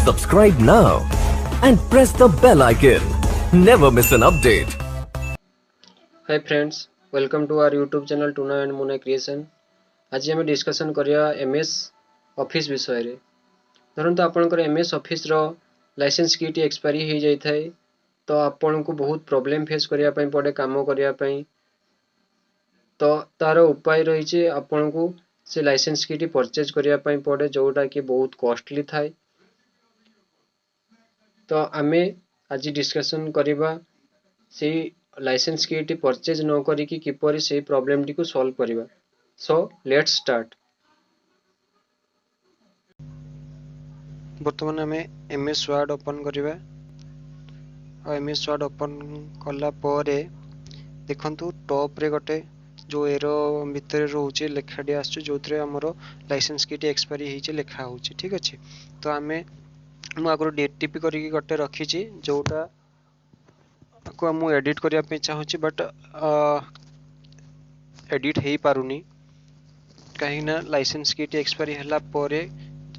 Subscribe now and press the bell icon. Never miss an update. Hi friends, welcome to our YouTube channel Tuna and Muna Creation. आज आम discussion करिया MS office विषय रे। धरंतु आपनकर MS office रो licence kit expiry हो जाई थाए तो आपन को बहुत प्रॉब्लम फेस करिया पई पड़े काम करिया पई। तो तार उपाय रही छे आपन को से लाइसेंस किट परचेज करिया पई पड़े जोटा कि बहुत कॉस्टली थाए। तो आमे आज डिस्कसन करिबा से लाइसेंस किट परचेज न करिकी किपरि से प्रॉब्लम टी को सॉल्व करिबा। So let's start. बर्तमान आम MS वर्ड ओपन करिबा। MS वर्ड ओपन कला परे देखंतु टॉप रे गोटे जो एरो भितर रोचे लेखाटी आसु जोथरे हमरो लाइसेंस किट एक्सपायरी हेचे लेखा होचे। ठीक अछि, तो आमे मु आगरो DTP करिकी गोटे रखी छी जोटा को मु एडिट करिया पे चाहूची बट एडिट हेई पारुनी कहिना लाइसेंस किट एक्सपायरी हला परे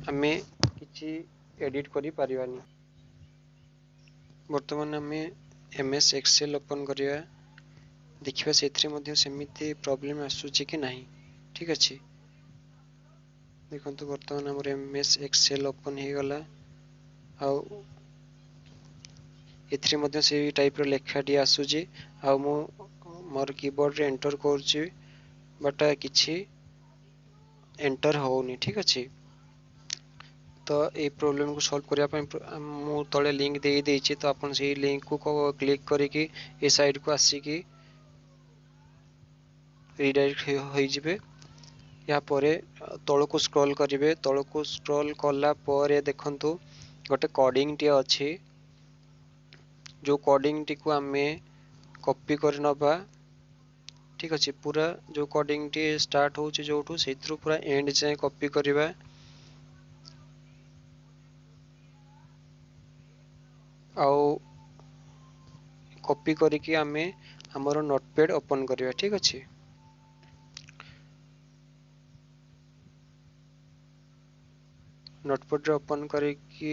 आमे किछि एडिट करि पारिबानी। वर्तमान आमे MS एक्सेल ओपन करिया देखिबा सेथरे मध्ये सेमिति प्रॉब्लम आसुची कि नाही। ठीक अछि, देखंतु वर्तमान हमर MS एक्सेल ओपन हे गला आउ एथरे मध्ये से टाइप रो लेखाटी आसुची आउ मु मोर कीबोर्ड रे एंटर करछि बट किछि एंटर होउनी। ठीक अछि, तो ए प्रॉब्लम को सॉल्व करिया पय मु तळे लिंक देई देछि तो आपण से लिंक को क्लिक करिकि ए साइड को आसी कि रिडायरेक्ट होई जिवे। या परे तळ को स्क्रॉल करिवे, तळ को स्क्रॉल कला परे देखंतु गोटे कोडिंग टी अछि जो कोडिंग टी को आमे कॉपी कर नबा। ठीक अछि, पूरा जो कोडिंग टी स्टार्ट होउची जोठू सेथरु पूरा एंड जाय कॉपी करिवा। आउ कॉपी करिकि आमे हमरो नोटपैड ओपन करिवा। ठीक अछि, नोटपैड रे ओपन करिकि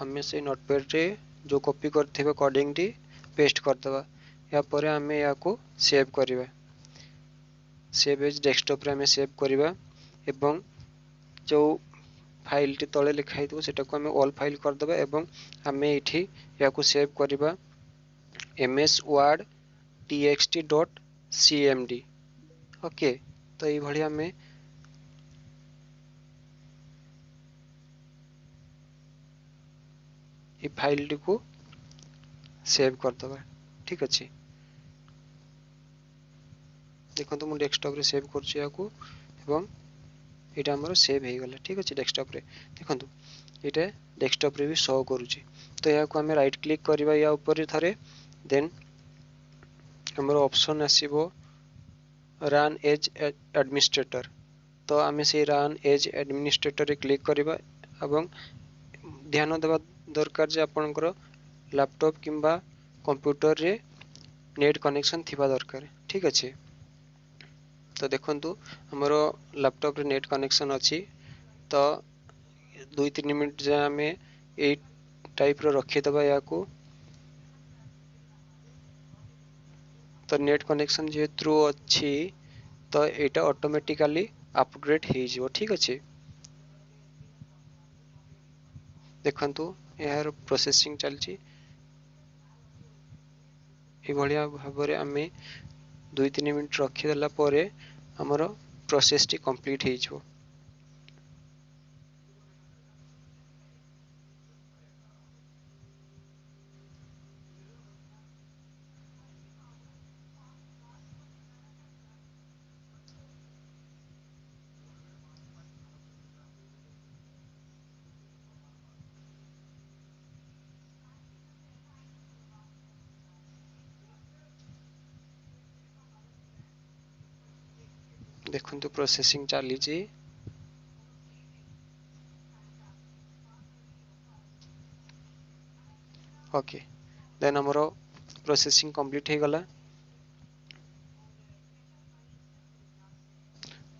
आमे से नोटपैड रे जो कॉपी करथिबे कोडिंग टी पेस्ट कर दबा। या परे आमे या को सेव करिवा। सेव एज डेस्कटॉप रे आमे सेव करिवा एवं जो फाइल टी तळे लिखाइ दो सेटा को आमे ऑल फाइल कर दबा एवं आमे इठी या को सेव करिवा MS word txt.cmd। ओके, तो ई भली आमे ई फाइल टी को सेव कर दबा। ठीक अछि, देखंतु मु डेस्कटॉप रे सेव करछि या को एवं एटा हमर सेव हे गला। ठीक अछि, डेस्कटॉप रे देखंतु एटा डेस्कटॉप रे भी शो करूछि। तो या को हमें राइट क्लिक करबा या ऊपर थरे देन हमर ऑप्शन आसीबो रन एज एडमिनिस्ट्रेटर। तो आमे से रन एज एडमिनिस्ट्रेटर रे क्लिक करबा एवं ध्यान देबा दरकार जे आपनकर लैपटॉप किंबा कंप्यूटर रे नेट कनेक्शन थिबा दरकार। ठीक अछि, तो देखंतु हमरो लैपटॉप रे नेट कनेक्शन अछि तो 2-3 मिनिट जे आमे ए टाइप रो रखि दबा या को। तो नेट कनेक्शन जे थ्रू अछि तो एटा ऑटोमेटिकली अपग्रेड हे जिवो। ठीक अछि, देखंतु यार प्रोसेसिंग चलछि ए भलिया भाबरे आमे 2-3 मिनिट रखि देला परे हमरो प्रोसेस टी कंप्लीट हे जिवो। देखंतु प्रोसेसिंग चलीछि। ओके, देन हमरो प्रोसेसिंग कंप्लीट हे गला।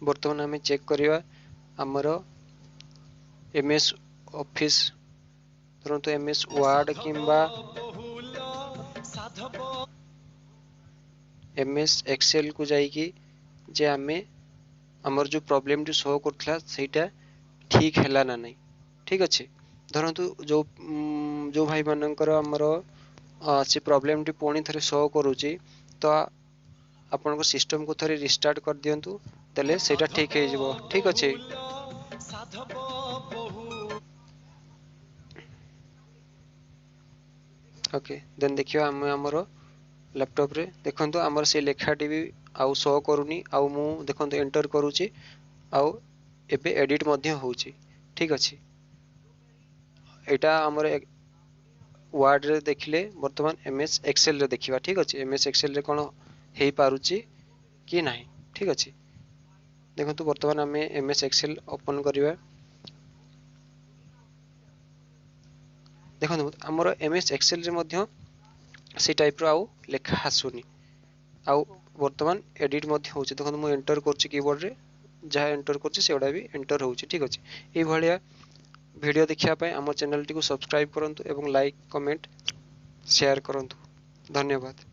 वर्तमान आमे चेक करिवा हमरो MS ऑफिस धरतु एमएस वर्ड किंबा एमएस एक्सेल को जाइकी जे आमे हमर जो प्रॉब्लम टी शो करथला सेटा ठीक हैला ना नहीं ठीक अच्छे धरतु जो भाई मानकर हमर से प्रॉब्लम टी पुणी थरे शो करूची तो आपन सिस्टम को थरे रिस्टार्ट कर दियंतु तले सेटा ठीक है जिवो ठीक अच्छे ओके देन देखियो हमर लैपटॉप रे देखंतु हमर से लेखाटी भी आउ शो करूनी आउ मु देखंतु एंटर करूची आउ एबे एडिट मध्य होउची ठीक अछि एटा हमर वर्ड रे देखिले वर्तमान एमएस एक्सेल रे देखिबा ठीक अछि एमएस एक्सेल रे कोन हेई पारुची कि नाही ठीक अछि देखंतु वर्तमान हमें एमएस एक्सेल ओपन करिवा देखंतु हमर एमएस एक्सेल रे मध्य से टाइप रो आउ लेखा आसुनी आउ वर्तमान एडिट मध्य होउची देखंतु मु एंटर करची कीबोर्ड रे जहा एंटर करची सेडा भी एंटर होउची ठीक अछि ए भलिया वीडियो देखिया पय हमर चैनल टी को सब्सक्राइब करंतु एवं लाइक कमेंट शेयर करंतु धन्यवाद।